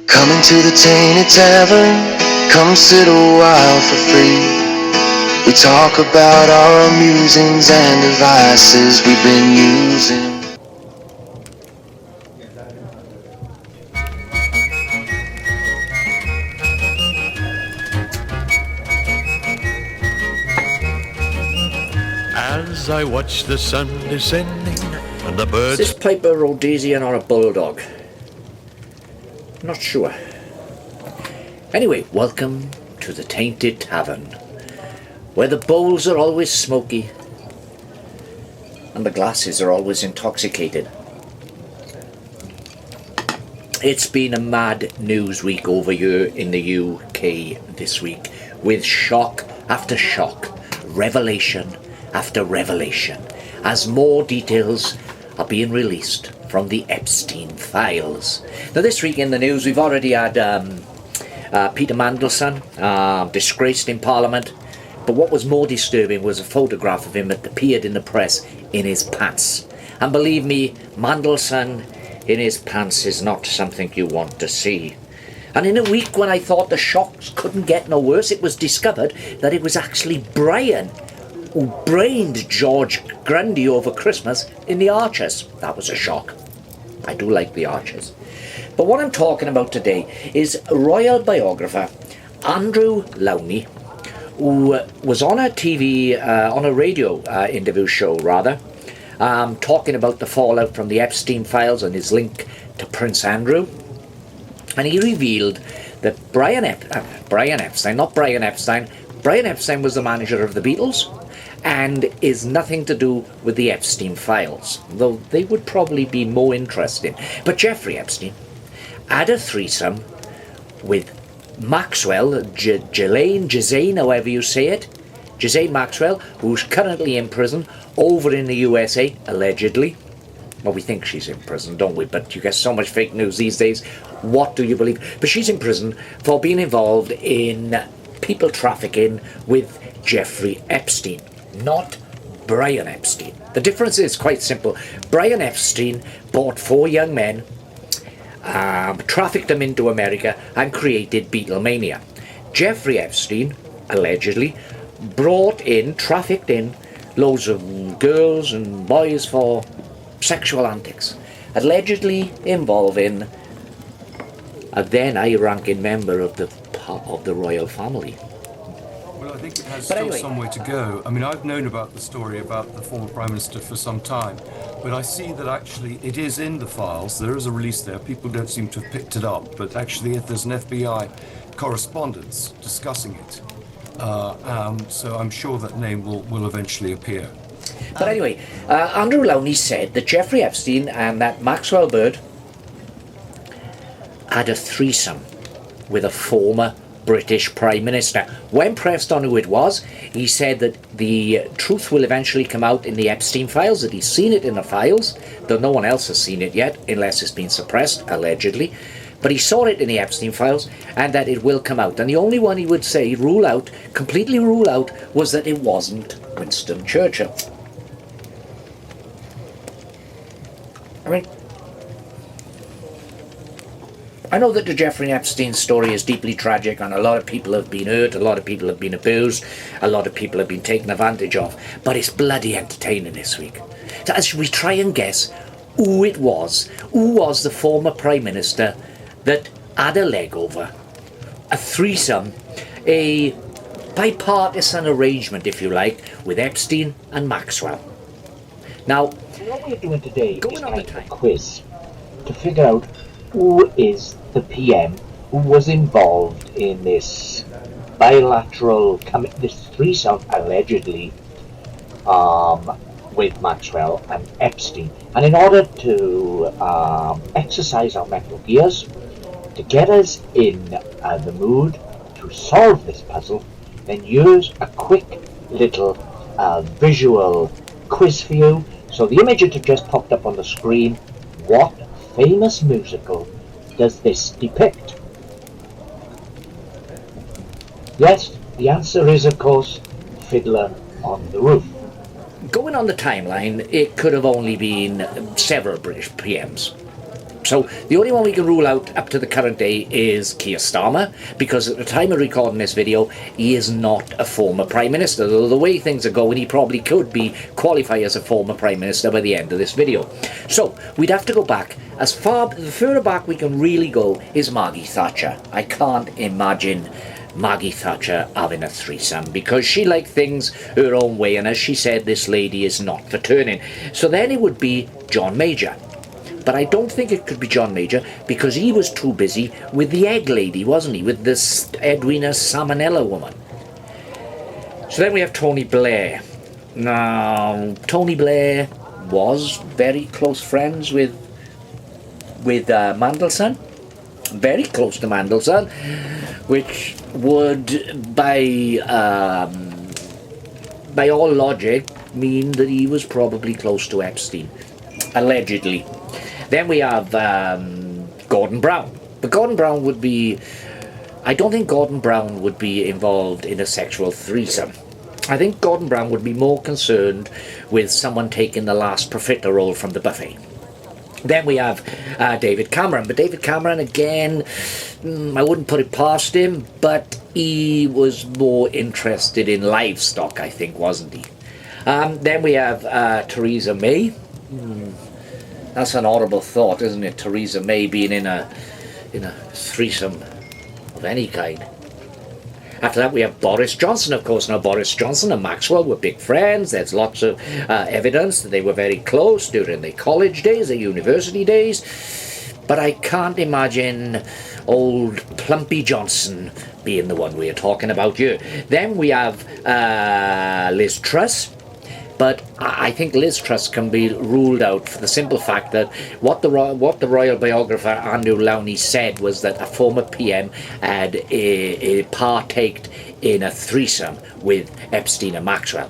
Coming to the Tainted Tavern, come sit a while for free. We talk about our musings and devices we've been using. As I watch the sun descending and the birds... Is this Piper Rhodesian or a bulldog? Not sure. Anyway, welcome to the Tainted Tavern, where the bowls are always smoky and the glasses are always intoxicated. It's been a mad news week over here in the UK this week, with shock after shock, revelation after revelation, as more details are being released from the Epstein files. Now this week in the news we've already had Peter Mandelson disgraced in Parliament, but what was more disturbing was a photograph of him that appeared in the press in his pants. And believe me, Mandelson in his pants is not something you want to see. And in a week when I thought the shocks couldn't get no worse, it was discovered that it was actually Brian who brained George Grundy over Christmas in The Archers. That was a shock. I do like The Archers. But what I'm talking about today is royal biographer Andrew Lowney, who was on a TV, on a radio interview show rather, talking about the fallout from the Epstein files and his link to Prince Andrew. And he revealed that Brian Epstein was the manager of the Beatles and is nothing to do with the Epstein files, though they would probably be more interesting. But Jeffrey Epstein had a threesome with Maxwell, Ghislaine, however you say it, Ghislaine Maxwell, who's currently in prison over in the USA, allegedly. Well, we think she's in prison, don't we? But you get so much fake news these days. What do you believe? But she's in prison for being involved in people trafficking with Jeffrey Epstein, not Brian Epstein. The difference is quite simple. Brian Epstein bought 4 young men, trafficked them into America and created Beatlemania. Jeffrey Epstein, allegedly, trafficked in loads of girls and boys for sexual antics, allegedly involving a then high-ranking member of the royal family. Well, I think it has still some way to go. I mean, I've known about the story about the former Prime Minister for some time, but I see that actually it is in the files. There is a release there. People don't seem to have picked it up, but actually there's an FBI correspondence discussing it. So I'm sure that name will eventually appear. But anyway, Andrew Lowney said that Jeffrey Epstein and that Maxwell Bird had a threesome with a former British Prime Minister. When pressed on who it was, he said that the truth will eventually come out in the Epstein files, that he's seen it in the files, though no one else has seen it yet, unless it's been suppressed, allegedly. But he saw it in the Epstein files, and that it will come out. And the only one he would say, completely rule out, was that it wasn't Winston Churchill. I mean, I know that the Jeffrey Epstein story is deeply tragic and a lot of people have been hurt, a lot of people have been abused, a lot of people have been taken advantage of, but it's bloody entertaining this week. So as we try and guess who was the former Prime Minister that had a leg over, a threesome, a bipartisan arrangement, if you like, with Epstein and Maxwell. Now, what we're doing today is kind of a quiz to figure out who is the PM who was involved in this this threesome, allegedly, with Maxwell and Epstein. And in order to exercise our mental gears, to get us in the mood to solve this puzzle, then use a quick little visual quiz for you. So the image that just popped up on the screen, what famous musical does this depict? Yes, the answer is, of course, Fiddler on the Roof. Going on the timeline, it could have only been several British PMs. So the only one we can rule out up to the current day is Keir Starmer, because at the time of recording this video, he is not a former Prime Minister. Though the way things are going, he probably could qualify as a former Prime Minister by the end of this video. So we'd have to go back. As far the further back we can really go is Maggie Thatcher. I can't imagine Maggie Thatcher having a threesome, because she liked things her own way, and as she said, this lady is not for turning. So then it would be John Major. But I don't think it could be John Major, because he was too busy with the egg lady, wasn't he? With this Edwina Salmonella woman. So then we have Tony Blair. Now, Tony Blair was very close friends with Mandelson. Very close to Mandelson, which would, by all logic, mean that he was probably close to Epstein, allegedly. Then we have Gordon Brown. But Gordon Brown would be... I don't think Gordon Brown would be involved in a sexual threesome. I think Gordon Brown would be more concerned with someone taking the last profiterole from the buffet. Then we have David Cameron. But David Cameron, again, I wouldn't put it past him, but he was more interested in livestock, I think, wasn't he? Then we have Theresa May. That's an horrible thought, isn't it? Theresa May being in a threesome of any kind. After that we have Boris Johnson, of course. Now Boris Johnson and Maxwell were big friends. There's lots of evidence that they were very close during their college days, their university days. But I can't imagine old Plumpy Johnson being the one we're talking about here. Then we have Liz Truss. But I think Liz Truss can be ruled out for the simple fact that what the royal biographer Andrew Lowney said was that a former PM had partaked in a threesome with Epstein and Maxwell.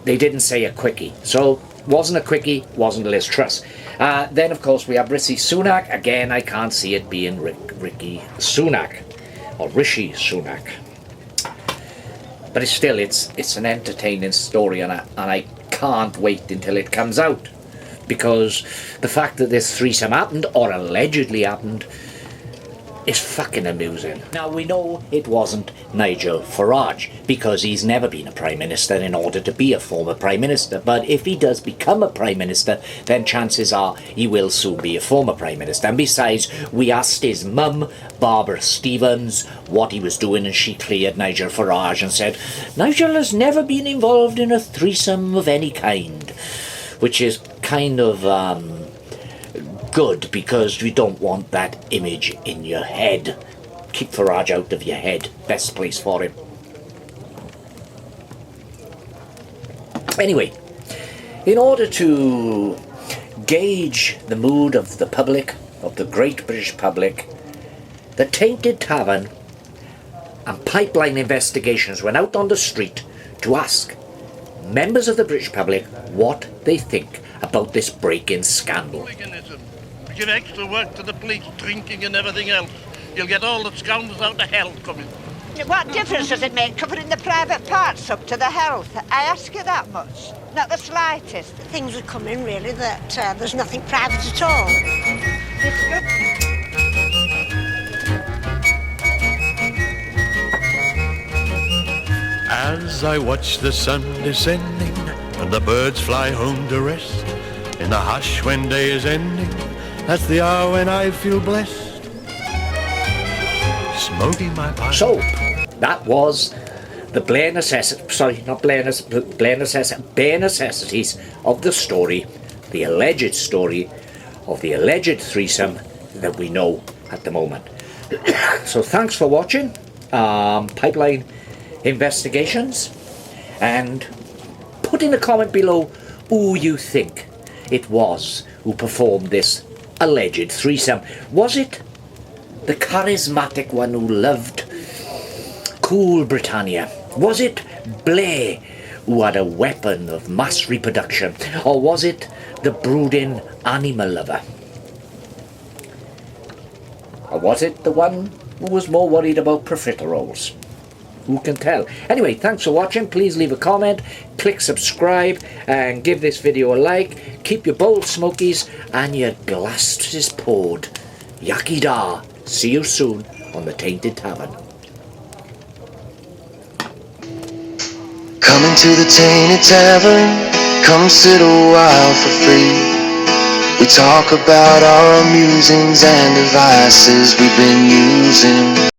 They didn't say a quickie. So, wasn't a quickie, wasn't Liz Truss. Then, of course, we have Rishi Sunak. Again, I can't see it being Rishi Sunak. Or Rishi Sunak. But it's an entertaining story, and I can't wait until it comes out, because the fact that this threesome happened, or allegedly happened, is fucking amusing. Now, we know it wasn't Nigel Farage, because he's never been a Prime Minister in order to be a former Prime Minister, but if he does become a Prime Minister, then chances are he will soon be a former Prime Minister. And besides, we asked his mum, Barbara Stevens, what he was doing, and she cleared Nigel Farage and said, Nigel has never been involved in a threesome of any kind, which is kind of good, because we don't want that image in your head. Kick Farage out of your head. Best place for him. Anyway, in order to gauge the mood of the public, of the great British public, the Tainted Tavern and Pipeline Investigations went out on the street to ask members of the British public what they think about this break-in scandal. Give extra work to the police, drinking and everything else. You'll get all the scoundrels out of hell coming. What difference does it make covering the private parts up to the health? I ask you that much. Not the slightest. Things are coming, really, that there's nothing private at all. As I watch the sun descending and the birds fly home to rest, in the hush when day is ending, that's the hour when I feel blessed. Smoking my pipe. So, that was the bare necessities, bare necessities of the story, the alleged story of the alleged threesome that we know at the moment. So thanks for watching Pipeline Investigations, and put in a comment below who you think it was who performed this alleged threesome. Was it the charismatic one who loved cool Britannia? Was it Blair, who had a weapon of mass reproduction? Or was it the brooding animal lover? Or was it the one who was more worried about profiteroles? Who can tell? Anyway, thanks for watching. Please leave a comment, click subscribe, and give this video a like. Keep your bowl smokies and your glasses poured. Yaki da. See you soon on the Tainted Tavern. Come into the Tainted Tavern, come sit a while for free. We talk about our musings and devices we've been using.